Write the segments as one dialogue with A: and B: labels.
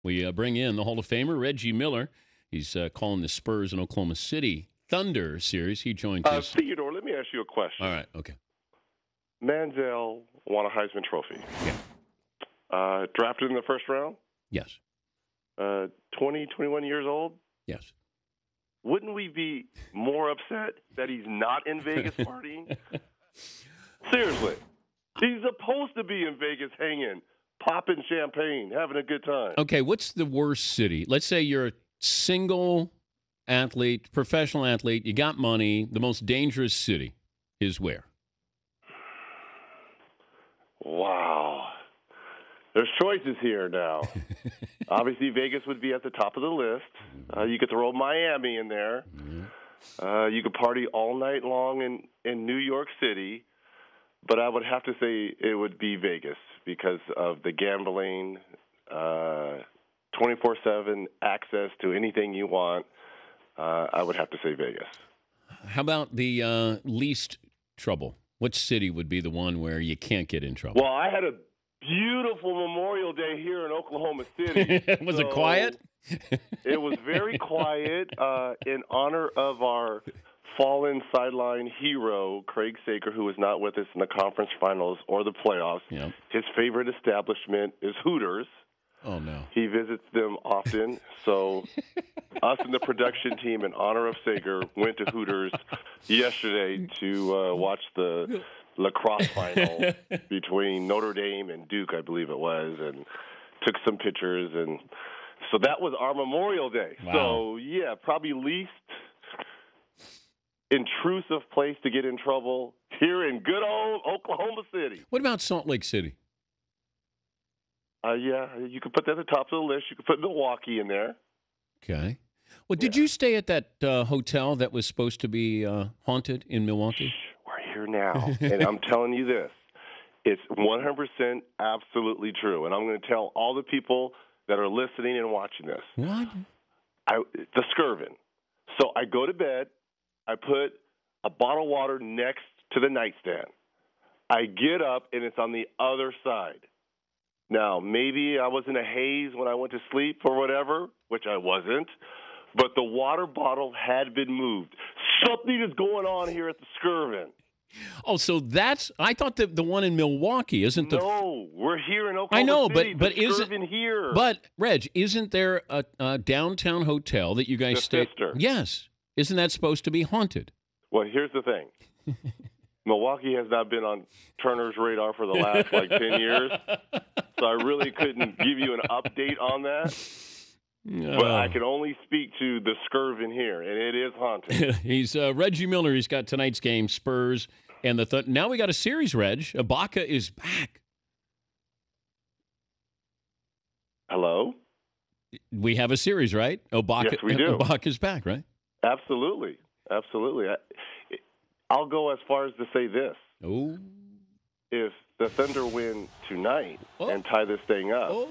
A: We bring in the Hall of Famer, Reggie Miller. He's calling the Spurs and Oklahoma City Thunder series. He joined us.
B: Theodore, let me ask you a question.
A: All right, okay.
B: Manziel won a Heisman Trophy.
A: Yeah.
B: Drafted in the first round?
A: Yes.
B: 20, 21 years old?
A: Yes.
B: Wouldn't we be more upset that he's not in Vegas partying? Seriously. He's supposed to be in Vegas hanging, popping champagne, having a good time.
A: Okay, what's the worst city? Let's say you're a single athlete, professional athlete, you got money. The most dangerous city is where?
B: Wow. There's choices here now. Obviously, Vegas would be at the top of the list. You could throw Miami in there. You could party all night long in New York City. But I would have to say it would be Vegas because of the gambling, 24/7 access to anything you want. I would have to say Vegas.
A: How about the least trouble? What city would be the one where you can't get in trouble?
B: Well, I had a beautiful Memorial Day here in Oklahoma City.
A: Was it quiet?
B: It was very quiet in honor of our fallen sideline hero, Craig Sager, who was not with us in the conference finals or the playoffs.
A: Yep.
B: His favorite establishment is Hooters.
A: Oh, no.
B: He visits them often. So us and the production team, in honor of Sager, went to Hooters yesterday to watch the lacrosse final between Notre Dame and Duke, I believe it was, and took some pictures. And so that was our Memorial Day.
A: Wow.
B: So, yeah, probably least intrusive place to get in trouble here in good old Oklahoma City.
A: What about Salt Lake City?
B: Yeah, you could put that at the top of the list. You could put Milwaukee in there.
A: Okay. Well, did you stay at that hotel that was supposed to be haunted in Milwaukee?
B: We're here now, and I'm telling you this. It's 100% absolutely true, and I'm going to tell all the people that are listening and watching this.
A: What?
B: The Skirvin. So I go to bed. I put a bottle of water next to the nightstand. I get up, and it's on the other side. Now, maybe I was in a haze when I went to sleep or whatever, which I wasn't, but the water bottle had been moved. Something is going on here at the Skirvin.
A: Oh, so I thought that the one in Milwaukee isn't the.
B: No, we're here in Oklahoma
A: I know,
B: City.
A: but
B: the
A: isn't
B: Skirvin here?
A: But Reg, isn't there a downtown hotel that you guys
B: The
A: stay?
B: Sister.
A: Yes, isn't that supposed to be haunted?
B: Well, here's the thing. Milwaukee has not been on Turner's radar for the last 10 years, so I really couldn't give you an update on that. But I can only speak to the Skirvin here, and it is haunted.
A: He's Reggie Miller. He's got tonight's game, Spurs and the now we got a series. Reg, Ibaka is back.
B: Hello?
A: We have a series, right?
B: Yes, we do.
A: Ibaka's back, right?
B: Absolutely. I'll go as far as to say this.
A: Oh.
B: If the Thunder win tonight and tie this thing up,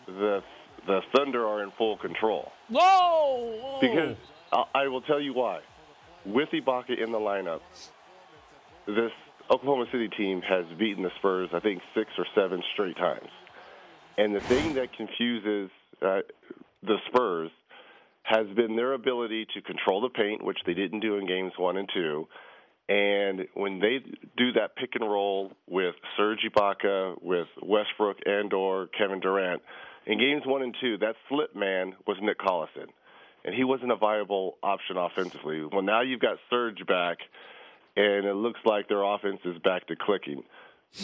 B: the Thunder are in full control.
A: Whoa!
B: Because I will tell you why. With Ibaka in the lineup, this Oklahoma City team has beaten the Spurs, I think, 6 or 7 straight times. And the thing that confuses the Spurs has been their ability to control the paint, which they didn't do in games 1 and 2. And when they do that pick and roll with Serge Ibaka, with Westbrook and/or Kevin Durant, in games 1 and 2, that slip man was Nick Collison. And he wasn't a viable option offensively. Well, now you've got Serge back, and it looks like their offense is back to clicking.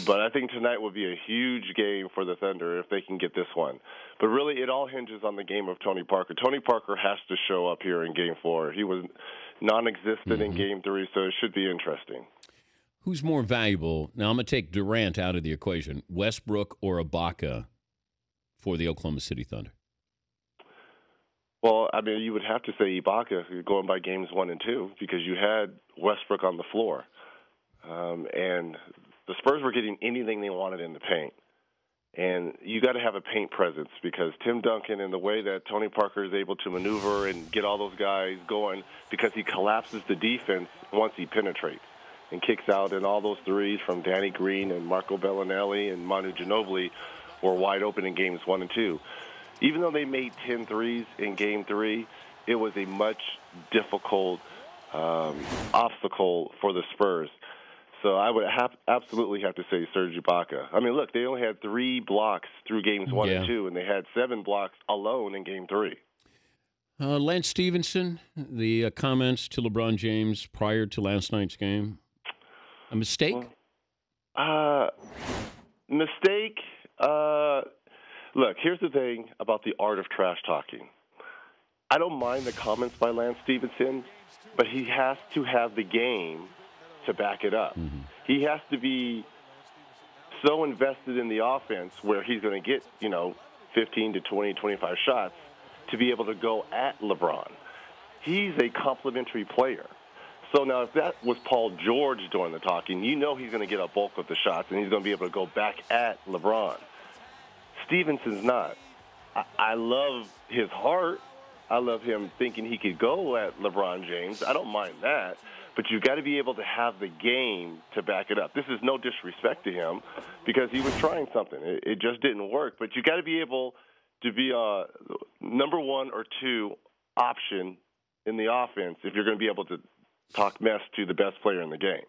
B: But I think tonight will be a huge game for the Thunder if they can get this one. But really, it all hinges on the game of Tony Parker. Tony Parker has to show up here in Game 4. He was non-existent in Game 3, so it should be interesting.
A: Who's more valuable? Now, I'm going to take Durant out of the equation. Westbrook or Ibaka for the Oklahoma City Thunder?
B: Well, I mean, you would have to say Ibaka going by games 1 and 2 because you had Westbrook on the floor. And the Spurs were getting anything they wanted in the paint. And you got to have a paint presence because Tim Duncan and the way that Tony Parker is able to maneuver and get all those guys going because he collapses the defense once he penetrates and kicks out. And all those threes from Danny Green and Marco Bellinelli and Manu Ginobili were wide open in games 1 and 2. even though they made 10 threes in Game 3, it was a much difficult obstacle for the Spurs. So I would absolutely have to say Serge Ibaka. I mean, look, they only had 3 blocks through Games 1 and 2, and they had 7 blocks alone in Game 3.
A: Lance Stevenson, the comments to LeBron James prior to last night's game, a mistake?
B: Mistake? Look, here's the thing about the art of trash talking. I don't mind the comments by Lance Stevenson, but he has to have the game to back it up.
A: Mm-hmm.
B: He has to be so invested in the offense where he's going to get, 15 to 20, 25 shots to be able to go at LeBron. He's a complimentary player. So now if that was Paul George doing the talking, he's going to get a bulk of the shots, and he's going to be able to go back at LeBron. Stevenson's not. I love his heart. I love him thinking he could go at LeBron James. I don't mind that. But you've got to be able to have the game to back it up. This is no disrespect to him because he was trying something. It just didn't work. But you've got to be able to be a number 1 or 2 option in the offense if you're going to be able to talk mess to the best player in the game.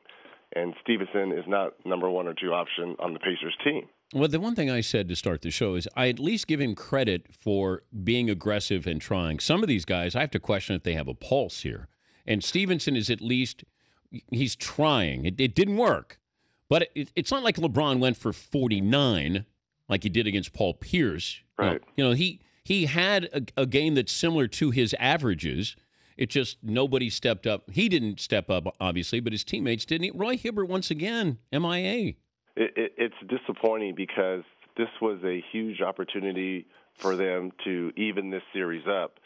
B: And Stevenson is not number 1 or 2 option on the Pacers team.
A: Well, the one thing I said to start the show is I at least give him credit for being aggressive and trying. Some of these guys, I have to question if they have a pulse here. And Stevenson is at least, he's trying. It didn't work. But it's not like LeBron went for 49 like he did against Paul Pierce.
B: Right.
A: He had a game that's similar to his averages. It just nobody stepped up. He didn't step up, obviously, but his teammates didn't. Roy Hibbert, once again, MIA.
B: It's disappointing because this was a huge opportunity for them to even this series up.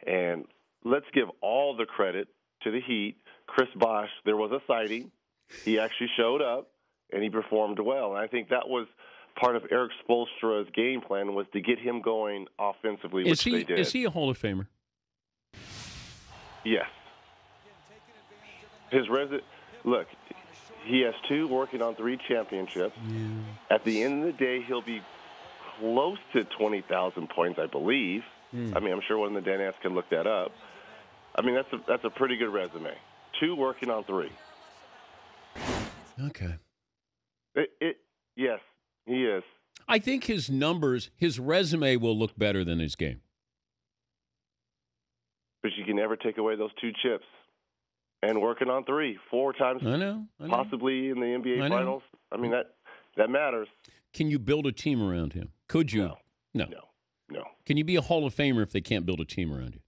B: And let's give all the credit to the Heat. Chris Bosh, there was a sighting. He actually showed up, and he performed well. And I think that was part of Eric Spoelstra's game plan, was to get him going offensively, which they did.
A: Is he a Hall of Famer?
B: Yes. Look, he has 2 working on 3 championships.
A: Yeah.
B: At the end of the day, he'll be close to 20,000 points, I believe. I mean, I'm sure one of the Danettes can look that up. I mean, that's a pretty good resume. 2 working on 3.
A: Okay.
B: Yes, he is.
A: I think his numbers, his resume will look better than his game.
B: But you can never take away those 2 chips. And working on 3, 4 times,
A: I know.
B: possibly in the NBA Finals. I mean, that matters.
A: Can you build a team around him? Could you? No. Can you be a Hall of Famer if they can't build a team around you?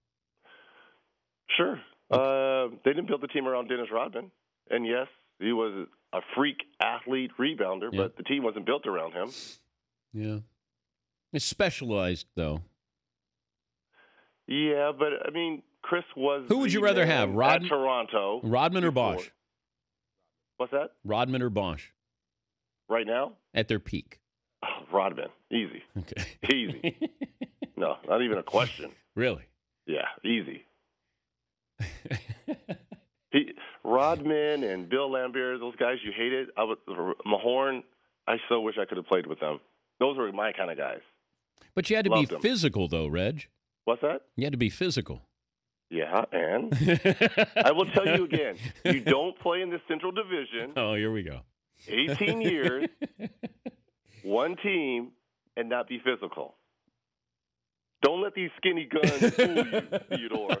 B: Sure. They didn't build the team around Dennis Rodman. And, yes, he was a freak athlete rebounder, but the team wasn't built around him.
A: Yeah. It's specialized, though.
B: Yeah, but, I mean, Chris was
A: Who would you rather have,
B: at Toronto?
A: Rodman or Bosh?
B: What's that?
A: Rodman or Bosh?
B: Right now?
A: At their peak.
B: Oh, Rodman. Easy.
A: Okay.
B: Easy. No, not even a question.
A: Really?
B: Yeah, easy. Rodman and Bill Laimbeer, those guys you hated. Mahorn, I so wish I could have played with them. Those were my kind of guys.
A: But you had to
B: Loved
A: be
B: them.
A: physical, though, Reg.
B: What's that?
A: You had to be physical.
B: Yeah, and I will tell you again, you don't play in the Central Division.
A: Oh, here we go.
B: 18 years, one team, and not be physical. Don't let these skinny guns fool you, Theodore.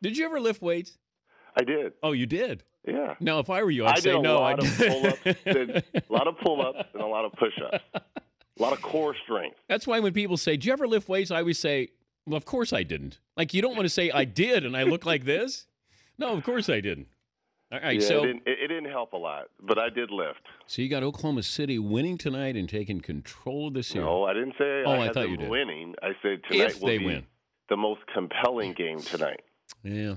A: Did you ever lift weights?
B: I did.
A: Oh, you did?
B: Yeah.
A: No, if I were you, I'd say
B: did
A: no.
B: A lot of pull-ups and a lot of push-ups. A lot of core strength.
A: That's why when people say, "Did you ever lift weights?" I always say, "Well, of course I didn't." Like, you don't want to say I did and I look like this. No, of course I didn't. All right,
B: yeah,
A: so
B: it didn't help a lot, but I did lift.
A: So you got Oklahoma City winning tonight and taking control of the series.
B: No, I didn't say I
A: thought
B: them
A: you did.
B: Winning. I said tonight will be the most compelling game tonight.
A: Yeah.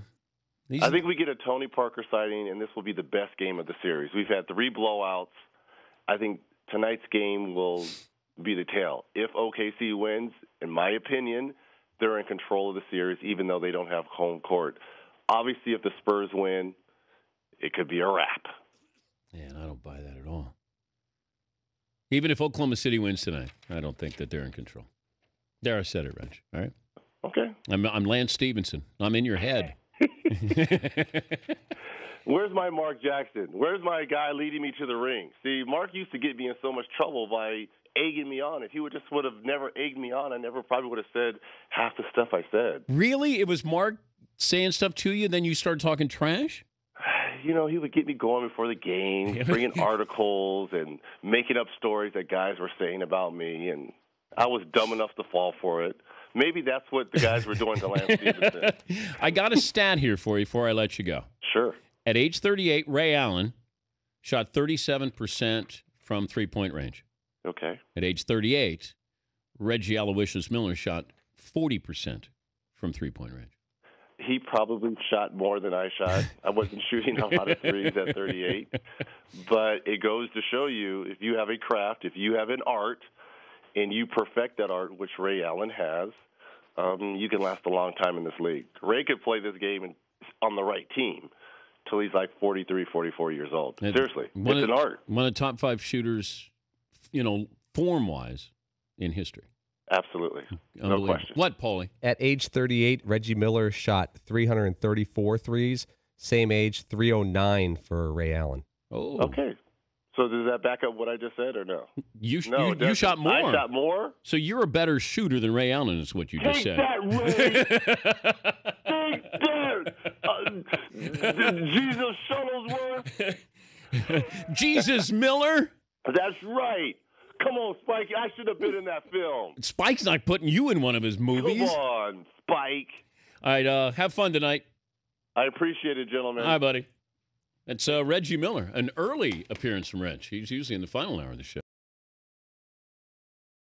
B: I think we get a Tony Parker sighting, and this will be the best game of the series. We've had 3 blowouts. I think tonight's game will be the tale. If OKC wins, in my opinion, they're in control of the series, even though they don't have home court. Obviously, if the Spurs win, it could be a wrap.
A: Man, I don't buy that at all. Even if Oklahoma City wins tonight, I don't think that they're in control. There, I said it, Reg. All right?
B: Okay.
A: I'm Lance Stevenson. I'm in your head.
B: Where's my Mark Jackson? Where's my guy leading me to the ring? See, Mark used to get me in so much trouble by egging me on. If he would have never egged me on, I never probably would have said half the stuff I said.
A: Really? It was Mark saying stuff to you, then you started talking trash?
B: You know, he would get me going before the game, bringing articles and making up stories that guys were saying about me, and I was dumb enough to fall for it. Maybe that's what the guys were doing to Lance Stevenson.
A: I got a stat here for you before I let you go.
B: Sure.
A: At age 38, Ray Allen shot 37% from three-point range.
B: Okay.
A: At age 38, Reggie Aloysius Miller shot 40% from three-point range.
B: He probably shot more than I shot. I wasn't shooting a lot of threes at 38. But it goes to show you, if you have a craft, if you have an art, and you perfect that art, which Ray Allen has, you can last a long time in this league. Ray could play this game on the right team till he's like 43, 44 years old. Seriously, it's an art.
A: One of the top 5 shooters, form-wise in history.
B: Absolutely. No question.
A: What, Paulie?
C: At age 38, Reggie Miller shot 334 threes. Same age, 309 for Ray Allen.
A: Oh.
B: Okay. So does that back up what I just said or no?
A: You shot more.
B: I shot more?
A: So you're a better shooter than Ray Allen is what you just said.
B: Take that, Ray! Take that! Jesus Shuttlesworth?
A: Jesus Miller?
B: That's right. Come on, Spike. I should have been in that film.
A: Spike's not putting you in one of his movies.
B: Come on, Spike.
A: All right, have fun tonight.
B: I appreciate it, gentlemen.
A: Hi, buddy. It's Reggie Miller, an early appearance from Reg. He's usually in the final hour of the show.